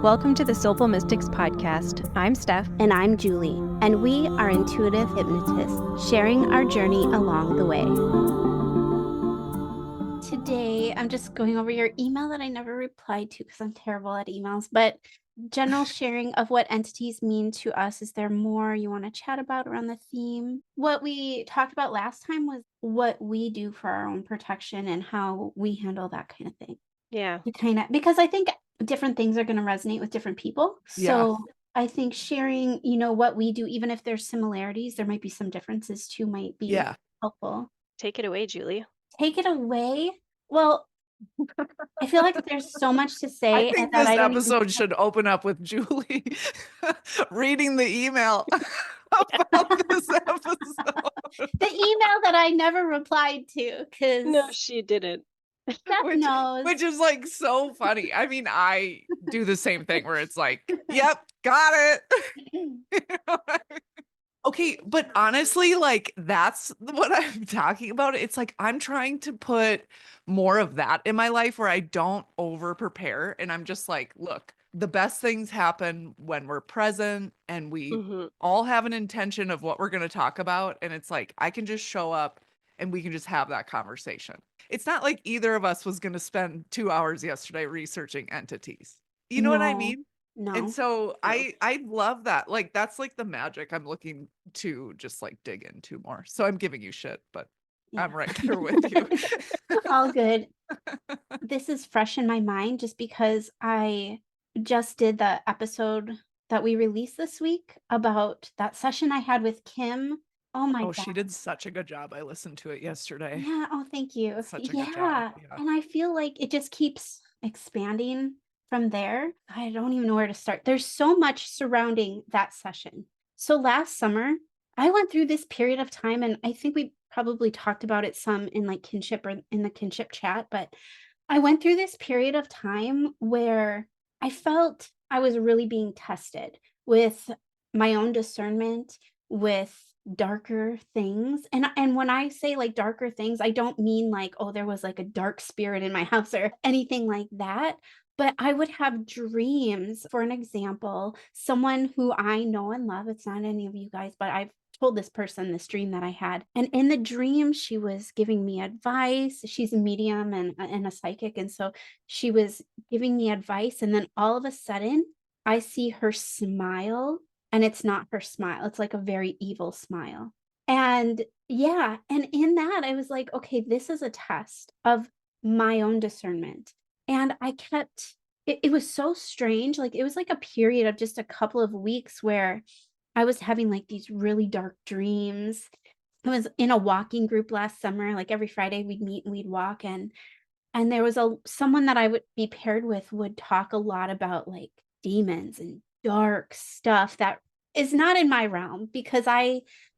Welcome to the Soulful Mystics podcast. I'm Steph. And I'm Julie, and we are intuitive hypnotists, sharing our journey along the way. Today, I'm just going over your email that I never replied to because I'm terrible at emails, but general sharing of what entities mean to us. Is there more you want to chat about around the theme? What we talked about last time was what we do for our own protection and how we handle that kind of thing. Yeah. Because I think different things are going to resonate with different people. So I think sharing, what we do, even if there's similarities, there might be some differences too, might be helpful. Take it away, Julie. Take it away. Well, I feel like there's so much to say. I think this episode should open up with Julie reading the email about this episode. The email that I never replied to because No, she didn't. Steph knows. Which is like so funny. I mean, I do the same thing where it's like, yep, got it. You know what I mean? Okay, but honestly, like that's what I'm talking about. It's like I'm trying to put more of that in my life where I don't over prepare and I'm just like, look, the best things happen when we're present and we all have an intention of what we're going to talk about. And it's like I can just show up and we can just have that conversation. It's not like either of us was going to spend 2 hours yesterday researching entities. You know what I mean? No. And so I love that. Like that's like the magic I'm looking to just like dig into more. So I'm giving you shit, but I'm right there with you. All good. This is fresh in my mind just because I just did the episode that we released this week about that session I had with Kim. Oh my God. She did such a good job. I listened to it yesterday. Yeah. Oh, thank you. Such a good job. Yeah. And I feel like it just keeps expanding from there. I don't even know where to start. There's so much surrounding that session. So last summer, I went through this period of time, and I think we probably talked about it some in like kinship or in the kinship chat, but I went through this period of time where I felt I was really being tested with my own discernment, with darker things. And when I say like darker things, I don't mean like, oh, there was like a dark spirit in my house or anything like that. But I would have dreams. For an example, someone who I know and love, it's not any of you guys, but I've told this person this dream that I had. And in the dream, she was giving me advice. She's a medium and a psychic. And so she was giving me advice. And then all of a sudden, I see her smile. And it's not her smile. It's like a very evil smile. And yeah, and in that, I was like, okay, this is a test of my own discernment. And I kept, it was so strange. Like it was like a period of just a couple of weeks where I was having like these really dark dreams. I was in a walking group last summer. Like every Friday we'd meet and we'd walk. And there was someone that I would be paired with would talk a lot about like demons and dark stuff that is not in my realm because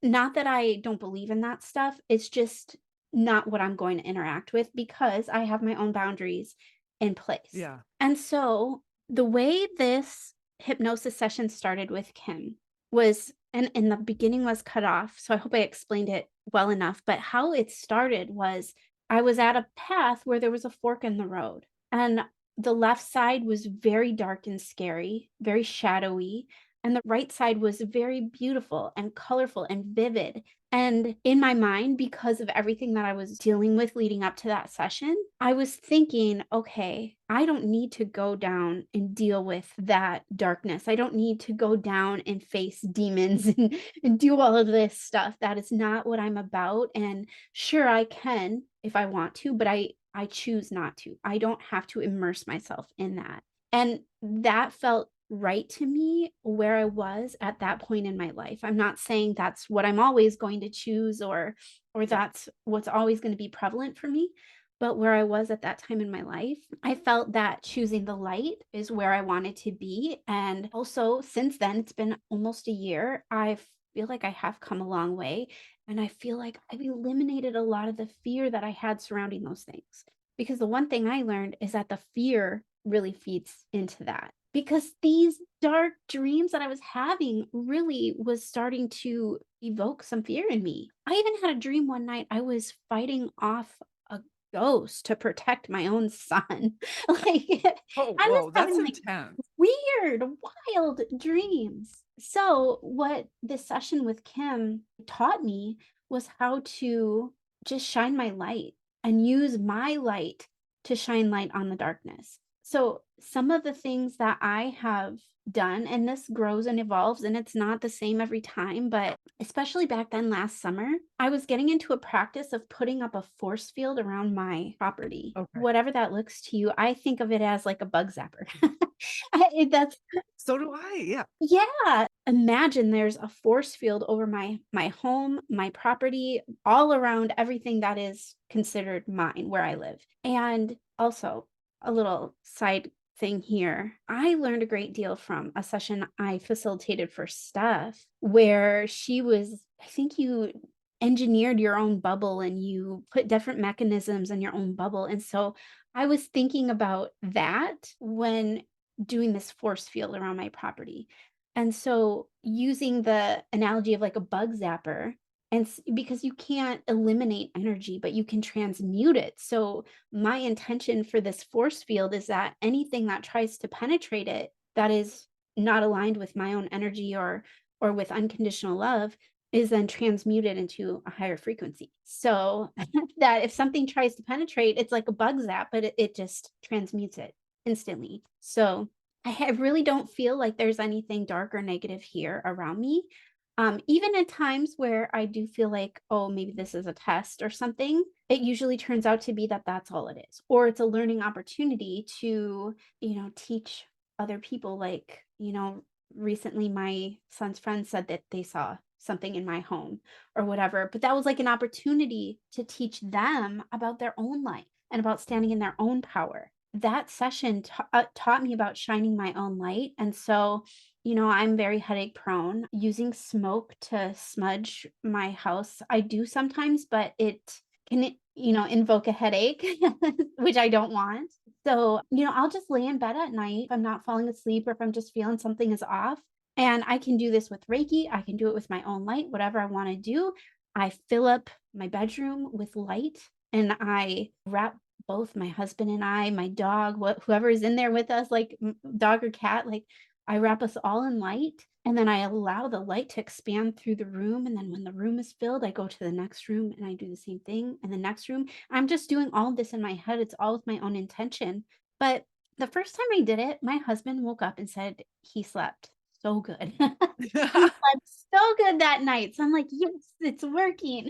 not that I don't believe in that stuff. It's just not what I'm going to interact with because I have my own boundaries in place. Yeah. And so the way this hypnosis session started with Kim was, and in the beginning was cut off. So I hope I explained it well enough, but how it started was I was at a path where there was a fork in the road and the left side was very dark and scary, very shadowy. And the right side was very beautiful and colorful and vivid. And in my mind, because of everything that I was dealing with leading up to that session, I was thinking, okay, I don't need to go down and deal with that darkness. I don't need to go down and face demons and do all of this stuff. That is not what I'm about. And sure, I can if I want to, but I choose not to. I don't have to immerse myself in that. And that felt right to me where I was at that point in my life. I'm not saying that's what I'm always going to choose or that's what's always going to be prevalent for me, but where I was at that time in my life, I felt that choosing the light is where I wanted to be. And also since then, it's been almost a year. I feel like I have come a long way. And I feel like I've eliminated a lot of the fear that I had surrounding those things. Because the one thing I learned is that the fear really feeds into that. Because these dark dreams that I was having really was starting to evoke some fear in me. I even had a dream one night I was fighting off a ghost to protect my own son. Like, Oh, I was whoa, that's having like intense. weird, wild dreams. So, what this session with Kim taught me was how to just shine my light and use my light to shine light on the darkness. So, some of the things that I have done, and this grows and evolves, and it's not the same every time, but especially back then last summer, I was getting into a practice of putting up a force field around my property. Okay. Whatever that looks to you, I think of it as like a bug zapper. That's So do I. Yeah. yeah. Imagine there's a force field over my home, my property, all around everything that is considered mine where I live. And also, a little side thing here. I learned a great deal from a session I facilitated for Steph where she was, I think you engineered your own bubble and you put different mechanisms in your own bubble. And so I was thinking about that when doing this force field around my property. And so using the analogy of like a bug zapper, and because you can't eliminate energy, but you can transmute it. So my intention for this force field is that anything that tries to penetrate it that is not aligned with my own energy or with unconditional love is then transmuted into a higher frequency. So that if something tries to penetrate, it's like a bug zap, but it just transmutes it instantly. So I really don't feel like there's anything dark or negative here around me. Even at times where I do feel like, oh, maybe this is a test or something, it usually turns out to be that that's all it is, or it's a learning opportunity to, teach other people. Like, recently my son's friend said that they saw something in my home or whatever, but that was like an opportunity to teach them about their own life and about standing in their own power. That session taught me about shining my own light. And so, I'm very headache prone. Using smoke to smudge my house, I do sometimes, but it can, invoke a headache, which I don't want. So, I'll just lay in bed at night if I'm not falling asleep or if I'm just feeling something is off. And I can do this with Reiki. I can do it with my own light, whatever I want to do. I fill up my bedroom with light and I wrap both my husband and I, my dog, whoever is in there with us, like dog or cat, like I wrap us all in light and then I allow the light to expand through the room. And then when the room is filled, I go to the next room and I do the same thing in the next room. I'm just doing all of this in my head. It's all with my own intention. But the first time I did it, my husband woke up and said he slept so good. He slept so good that night. So I'm like, yes, it's working.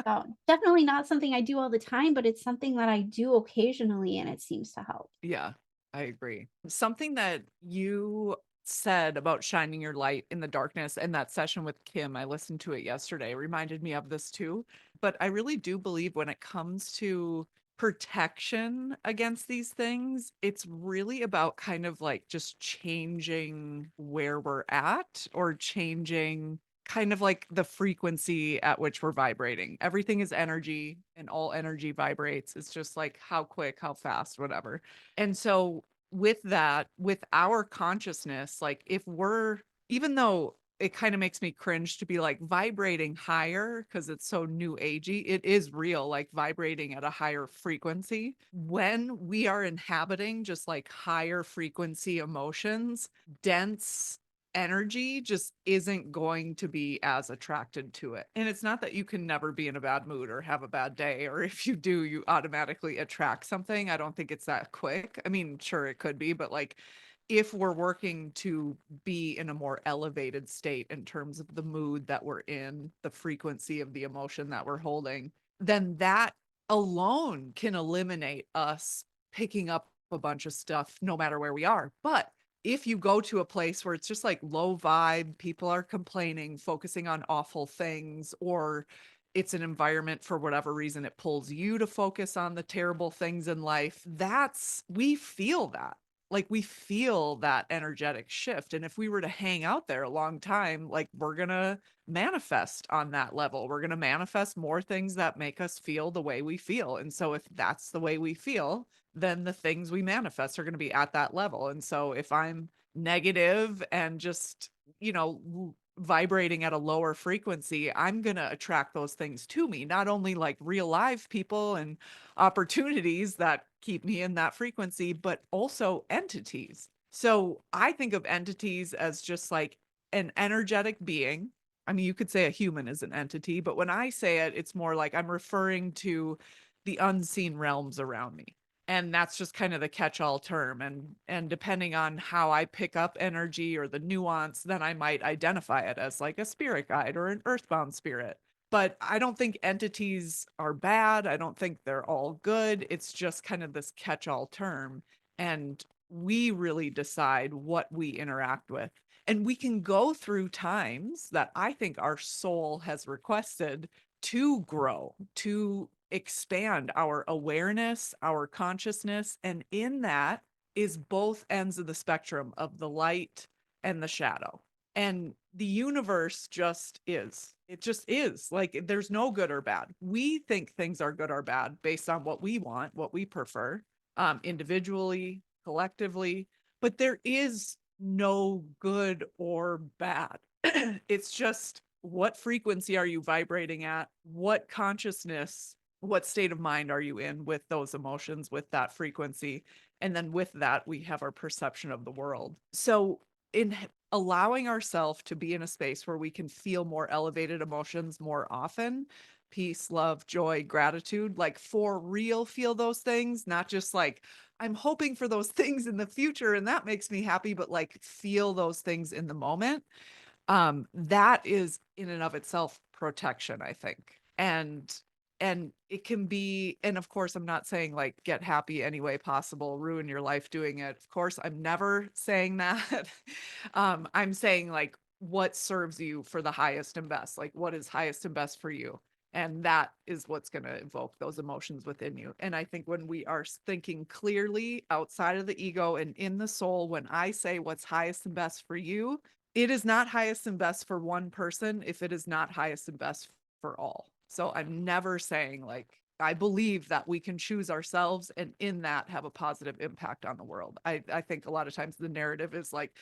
So definitely not something I do all the time, but it's something that I do occasionally and it seems to help. Yeah, I agree. Something that you said about shining your light in the darkness and that session with Kim, I listened to it yesterday, reminded me of this too. But I really do believe when it comes to protection against these things, it's really about kind of like just changing where we're at or changing kind of like the frequency at which we're vibrating. Everything is energy and all energy vibrates. It's just like how quick, how fast, whatever. And so with that, with our consciousness, like if we're, even though it kind of makes me cringe to be like vibrating higher because it's so new agey, it is real, like vibrating at a higher frequency. When we are inhabiting just like higher frequency emotions, dense energy just isn't going to be as attracted to it. And it's not that you can never be in a bad mood or have a bad day, or if you do, you automatically attract something. I don't think it's that quick. I mean, sure, it could be, but like if we're working to be in a more elevated state in terms of the mood that we're in, the frequency of the emotion that we're holding, then that alone can eliminate us picking up a bunch of stuff no matter where we are. But if you go to a place where it's just like low vibe, people are complaining, focusing on awful things, or it's an environment for whatever reason it pulls you to focus on the terrible things in life, we feel that. Like we feel that energetic shift. And if we were to hang out there a long time, like we're going to manifest on that level. We're going to manifest more things that make us feel the way we feel. And so if that's the way we feel, then the things we manifest are going to be at that level. And so if I'm negative and just, vibrating at a lower frequency, I'm going to attract those things to me, not only like real live people and opportunities that keep me in that frequency, but also entities. So I think of entities as just like an energetic being. I mean, you could say a human is an entity, but when I say it, it's more like I'm referring to the unseen realms around me. And that's just kind of the catch-all term. And depending on how I pick up energy or the nuance, then I might identify it as like a spirit guide or an earthbound spirit. But I don't think entities are bad. I don't think they're all good. It's just kind of this catch-all term. And we really decide what we interact with. And we can go through times that I think our soul has requested to grow, to expand our awareness, our consciousness. And in that is both ends of the spectrum of the light and the shadow. And the universe just is. It just is. Like there's no good or bad. We think things are good or bad based on what we want, what we prefer, individually, collectively. But there is no good or bad. It's just what frequency are you vibrating at? What consciousness, what state of mind are you in with those emotions, with that frequency? And then with that, we have our perception of the world. So, in allowing ourselves to be in a space where we can feel more elevated emotions more often, peace, love, joy, gratitude, like for real, feel those things, not just like, I'm hoping for those things in the future and that makes me happy, but like feel those things in the moment. That is in and of itself protection, I think. And it can be, and of course I'm not saying like get happy any way possible, ruin your life doing it. Of course I'm never saying that. I'm saying like what serves you for the highest and best, like what is highest and best for you. And that is what's going to evoke those emotions within you. And I think when we are thinking clearly outside of the ego and in the soul, when I say what's highest and best for you, it is not highest and best for one person if it is not highest and best for all. So I'm never saying like, I believe that we can choose ourselves and in that have a positive impact on the world. I think a lot of times the narrative is like,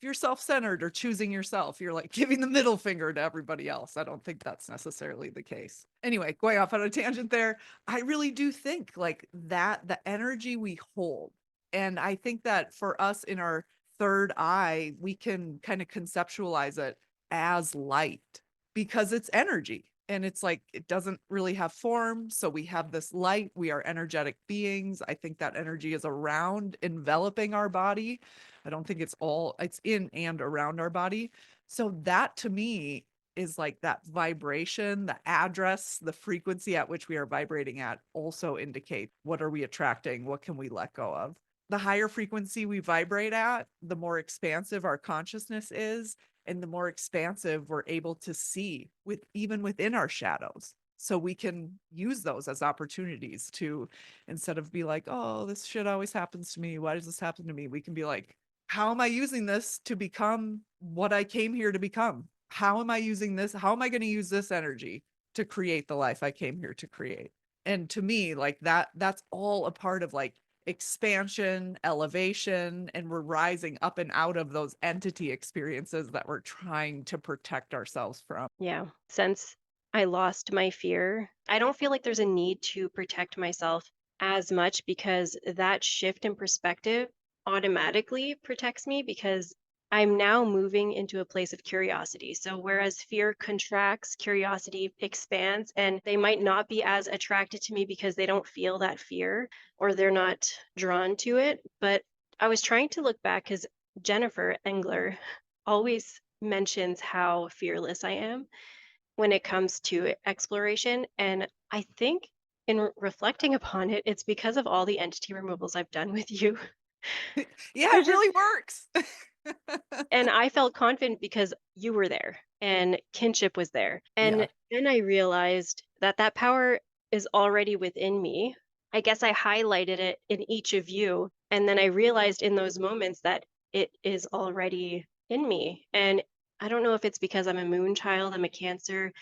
if you're self-centered or choosing yourself, you're like giving the middle finger to everybody else. I don't think that's necessarily the case. Anyway, going off on a tangent there, I really do think like that the energy we hold. And I think that for us in our third eye, we can kind of conceptualize it as light because it's energy. And it's like, it doesn't really have form. So we have this light. We are energetic beings. I think that energy is around enveloping our body. I don't think it's in and around our body. So that to me is like that vibration, the address, the frequency at which we are vibrating at also indicate what are we attracting? What can we let go of? The higher frequency we vibrate at, the more expansive our consciousness is, and the more expansive we're able to see with even within our shadows. So we can use those as opportunities to, instead of be like, oh, this shit always happens to me. Why does this happen to me? We can be like, how am I using this to become what I came here to become? How am I using this? How am I going to use this energy to create the life I came here to create? And to me, like that's all a part of like expansion, elevation, and we're rising up and out of those entity experiences that we're trying to protect ourselves from. Yeah. Since I lost my fear, I don't feel like there's a need to protect myself as much because that shift in perspective automatically protects me because I'm now moving into a place of curiosity. So, whereas fear contracts, curiosity expands, and they might not be as attracted to me because they don't feel that fear or they're not drawn to it. But I was trying to look back because Jennifer Engler always mentions how fearless I am when it comes to exploration. And I think in reflecting upon it, it's because of all the entity removals I've done with you. Yeah, I it just really works. and I felt confident because you were there and kinship was there. Yeah. And then I realized that that power is already within me. I guess I highlighted it in each of you. And then I realized in those moments that it is already in me. And I don't know if it's because I'm a moon child, I'm a Cancer.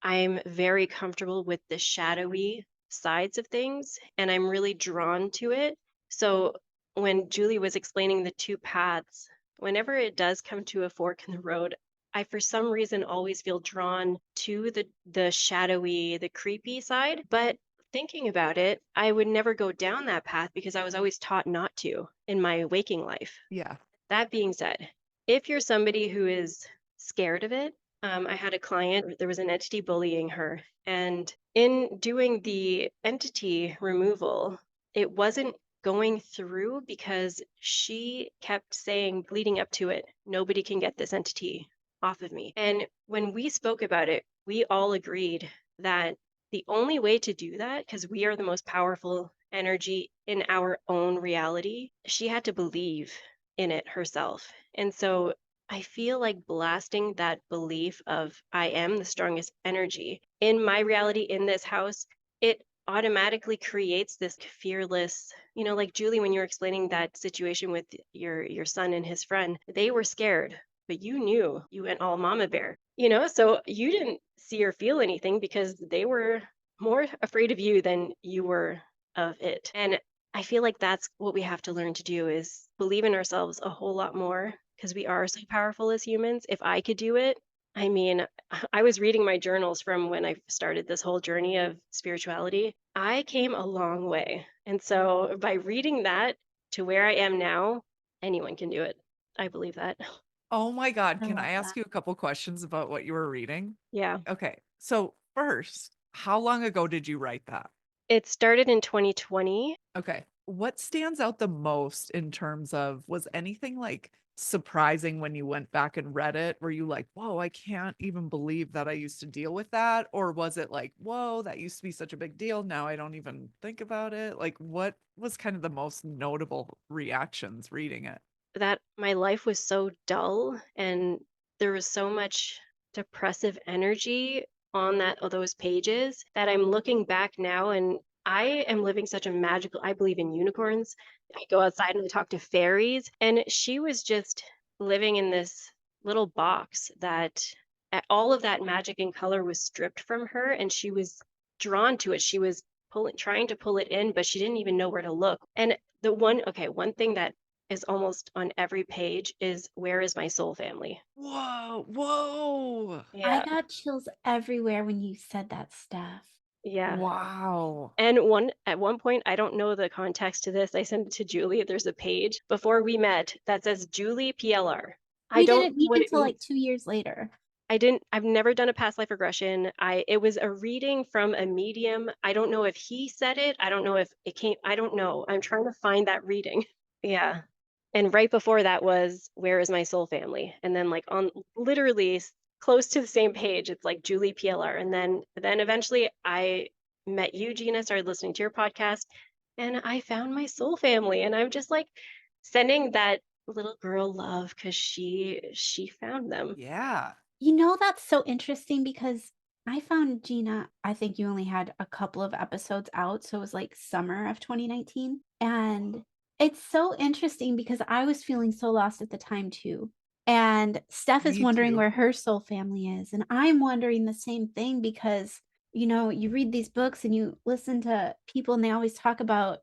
I'm very comfortable with the shadowy sides of things and I'm really drawn to it. So when Julie was explaining the two paths, whenever it does come to a fork in the road, I for some reason always feel drawn to the shadowy, the creepy side. But thinking about it, I would never go down that path because I was always taught not to in my waking life. Yeah. That being said, if you're somebody who is scared of it, I had a client, there was an entity bullying her. And in doing the entity removal, it wasn't going through because she kept saying, leading up to it, nobody can get this entity off of me. And when we spoke about it, we all agreed that the only way to do that, because we are the most powerful energy in our own reality, she had to believe in it herself. And so I feel like blasting that belief of I am the strongest energy in my reality in this house, it automatically creates this fearless, like Julie, when you were explaining that situation with your son and his friend, they were scared, but you knew you went all mama bear, so you didn't see or feel anything because they were more afraid of you than you were of it. And I feel like that's what we have to learn to do is believe in ourselves a whole lot more because we are so powerful as humans. If I could do it, I mean, I was reading my journals from when I started this whole journey of spirituality. I came a long way. And so by reading that to where I am now, anyone can do it. I believe that. Oh my God. I Can love I that. ask you a couple questions about what you were reading? Yeah. Okay. So first, how long ago did you write that? It started in 2020. Okay. What stands out the most in terms of was anything like surprising when you went back and read it? Were you like, whoa, I can't even believe that I used to deal with that? Or was it like, whoa, that used to be such a big deal. Now I don't even think about it? Like, what was kind of the most notable reactions reading it? That my life was so dull and there was so much depressive energy on those pages that I'm looking back now and I am living such a magical I believe in unicorns. I go outside and I talk to fairies and she was just living in this little box that all of that magic and color was stripped from her and she was drawn to it. She was trying to pull it in, but she didn't even know where to look. And one thing that is almost on every page is where is my soul family? Whoa, whoa. I Yeah, got chills everywhere when you said that stuff. yeah. Wow. And at one point, I don't know the context to this. I sent it to Julie. There's a page before we met that says Julie PLR. I We don't didn't know meet what it until means. like 2 years later. I've never done a past life regression. It was a reading from a medium. I don't know if he said it. I don't know if it came. I don't know. I'm trying to find that reading. Yeah. And right before that was Where is my soul family? And then like on literally close to the same page, it's like Julie PLR. And then eventually I met you, Gina, started listening to your podcast, and I found my soul family. And I'm just like sending that little girl love because she found them. Yeah. That's so interesting because I found Gina, I think you only had a couple of episodes out. So it was like summer of 2019. And it's so interesting because I was feeling so lost at the time too. And Steph is Me wondering too. where her soul family is. And I'm wondering the same thing because, you read these books and you listen to people and they always talk about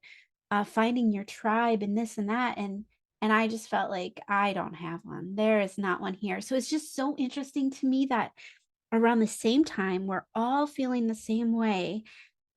finding your tribe and this and that. And I just felt like I don't have one. There is not one here. So it's just so interesting to me that around the same time, we're all feeling the same way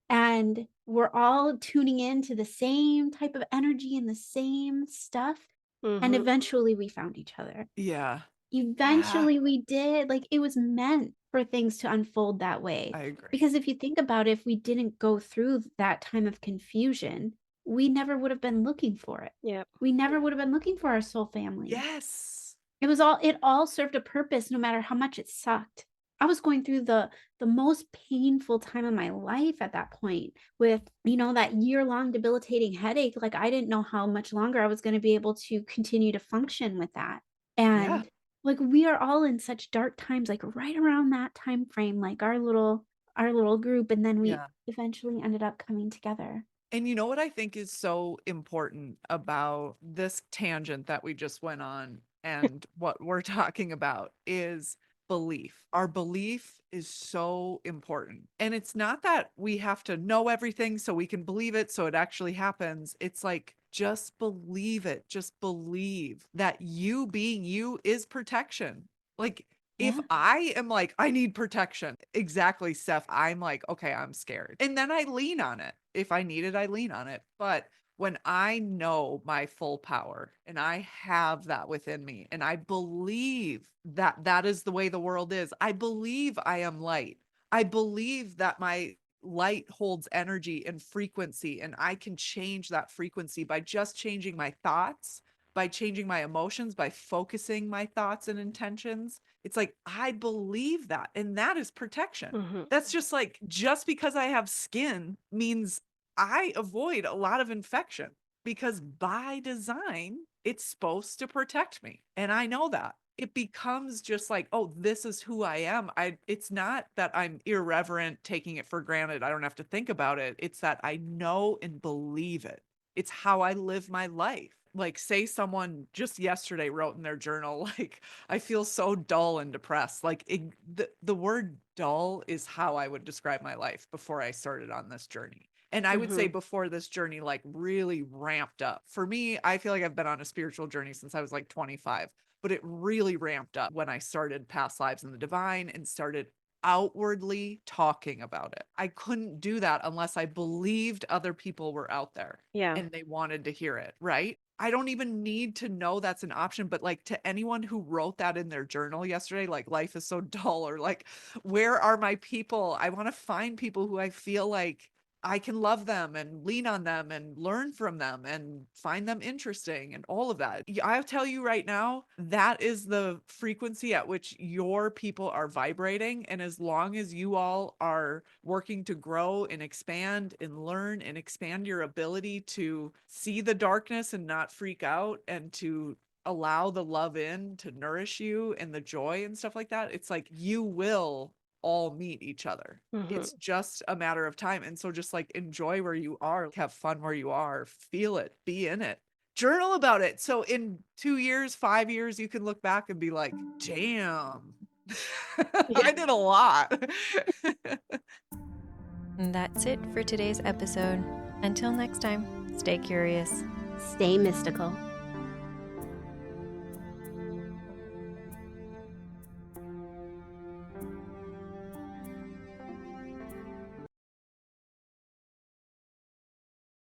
and we're all tuning in to the same type of energy and the same stuff. And Hmm. eventually we found each other. Yeah. Yeah. Eventually we did. Like it was meant for things to unfold that way. I agree. Because if you think about it, if we didn't go through that time of confusion, we never would have been looking for it. Yeah. We never would have been looking for our soul family. Yes. It all served a purpose no matter how much it sucked. I was going through the most painful time of my life at that point with, that year-long debilitating headache. Like I didn't know how much longer I was going to be able to continue to function with that. Yeah. And like we are all in such dark times, like right around that time frame, like our little group. And then we Yeah. eventually ended up coming together. And you know what I think is so important about this tangent that we just went on and what we're talking about is belief. Our belief is so important. And it's not that we have to know everything so we can believe it so it actually happens. It's like just believe it. Just believe that you being you is protection. Like If Yeah. I am like, I need protection, exactly, Steph, I'm like, okay, I'm scared. And then I lean on it. If I need it, I lean on it. But when I know my full power and I have that within me, and I believe that that is the way the world is, I believe I am light. I believe that my light holds energy and frequency, and I can change that frequency by just changing my thoughts, by changing my emotions, by focusing my thoughts and intentions. It's like, I believe that. And that is protection. Mhm. That's just like, just because I have skin means I avoid a lot of infection because by design, it's supposed to protect me. And I know that. It becomes just like, oh, this is who I am. It's not that I'm irreverent, taking it for granted. I don't have to think about it. It's that I know and believe it. It's how I live my life. Like, say someone just yesterday wrote in their journal, like, I feel so dull and depressed. Like, the word dull is how I would describe my life before I started on this journey. And I would say Mhm. before this journey, like, really ramped up. For me, I feel like I've been on a spiritual journey since I was like 25, but it really ramped up when I started Past Lives in the Divine and started outwardly talking about it. I couldn't do that unless I believed other people were out there Yeah. and they wanted to hear it, right? I don't even need to know that's an option, but like, to anyone who wrote that in their journal yesterday, like, life is so dull, or like, where are my people? I want to find people who I feel like I can love them and lean on them and learn from them and find them interesting and all of that. I'll tell you right now, that is the frequency at which your people are vibrating. And as long as you all are working to grow and expand and learn and expand your ability to see the darkness and not freak out, and to allow the love in to nourish you and the joy and stuff like that, it's like you will all meet each other. Mhm. It's just a matter of time. And so just like, enjoy where you are, have fun where you are, feel it, be in it, journal about it. So in 2 years, 5 years, you can look back and be like, damn, Yeah. I did a lot. And that's it for today's episode. Until next time, stay curious. Stay mystical.